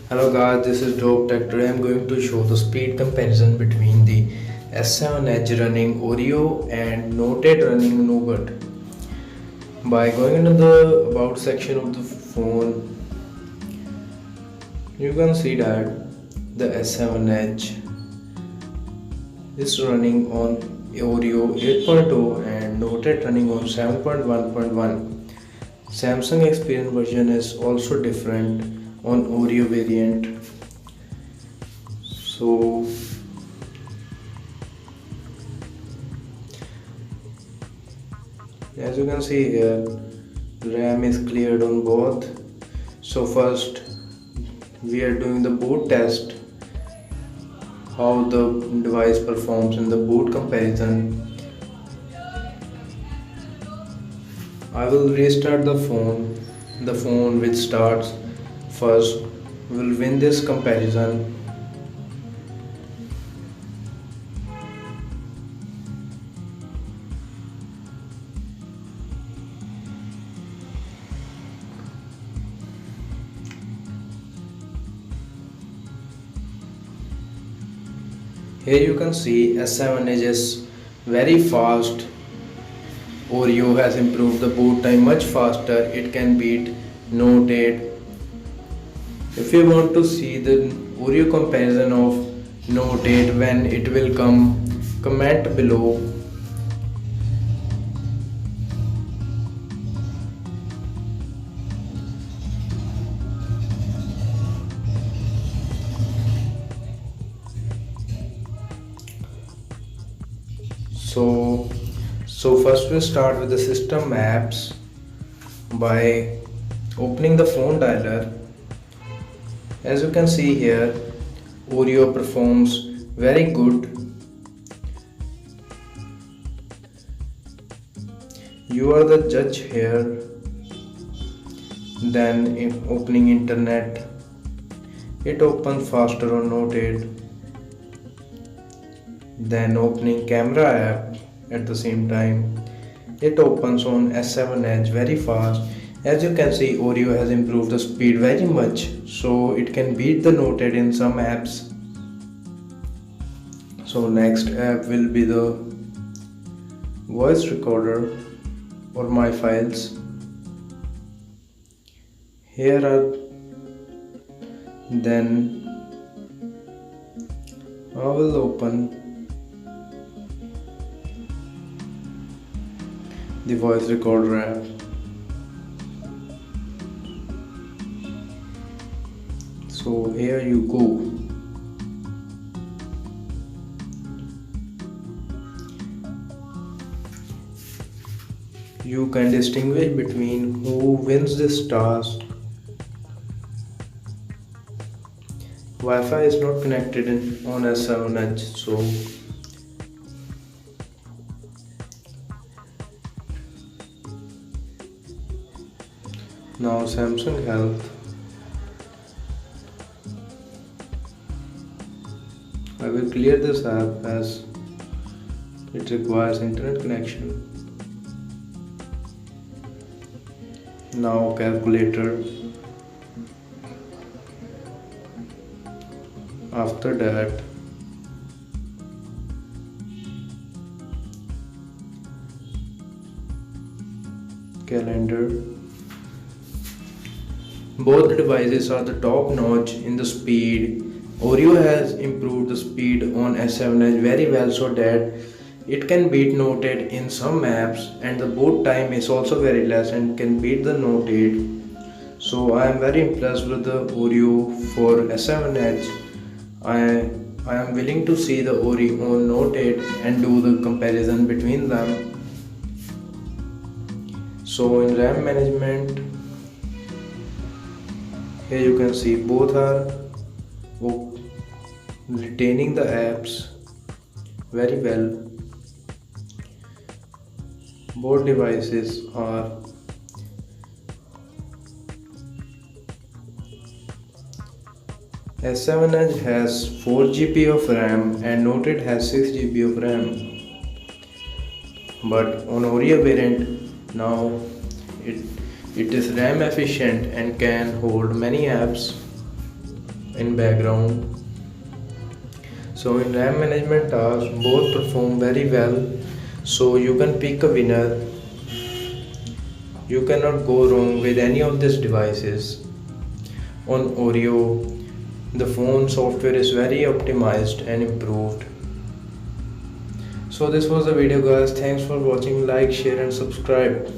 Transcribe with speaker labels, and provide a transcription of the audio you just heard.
Speaker 1: Hello guys, this is Dope Tech. Today I'm going to show the speed comparison between the S7 Edge running Oreo and Noted running Nougat. By going into the about section of the phone, you can see that the S7 Edge is running on Oreo 8.0 and Noted running on 7.1.1. Samsung Experience version is also different on Oreo variant. So as you can see here, RAM is cleared on both. So first we are doing the boot test, how the device performs in the boot comparison. I will restart the phone. The phone which starts first will win this comparison. Here you can see S7 is very fast. Oreo has improved the boot time much faster. It can beat Note 8. If you want to see the Oreo comparison of Note 8 when it will come, comment below. So first we'll start with the system apps by opening the phone dialer. As you can see here, Oreo performs very good. You are the judge here. Then in opening internet, it opens faster on Note 8. Then opening camera app at the same time, it opens on S7 Edge very fast. As you can see, Oreo has improved the speed very much, so it can beat the Note 8 in some apps. So next app will be the voice recorder or my files. Here are then I will open the voice recorder app. So here you go. You can distinguish between who wins this task. Wi-Fi is not connected on S7 Edge, so now Samsung Health. I will clear this app as it requires internet connection. Now calculator. After that, calendar. Both devices are the top notch in the speed. Oreo has improved the speed on S7 Edge very well so that it can beat Note 8 in some apps, and the boot time is also very less and can beat the Note 8. So I am very impressed with the Oreo for S7 Edge. I am willing to see the Oreo on Note 8 and do the comparison between them. So in RAM management, here you can see both are retaining the apps very well. Both devices are S7 Edge has 4 GB of RAM and Note 8 has 6 GB of RAM. But on Oreo variant now it is RAM efficient and can hold many apps. in background. So in RAM management tasks, both perform very well. So you can pick a winner. You cannot go wrong with any of these devices. On Oreo, the phone software is very optimized and improved. So this was the video guys. Thanks for watching. Like, share and subscribe.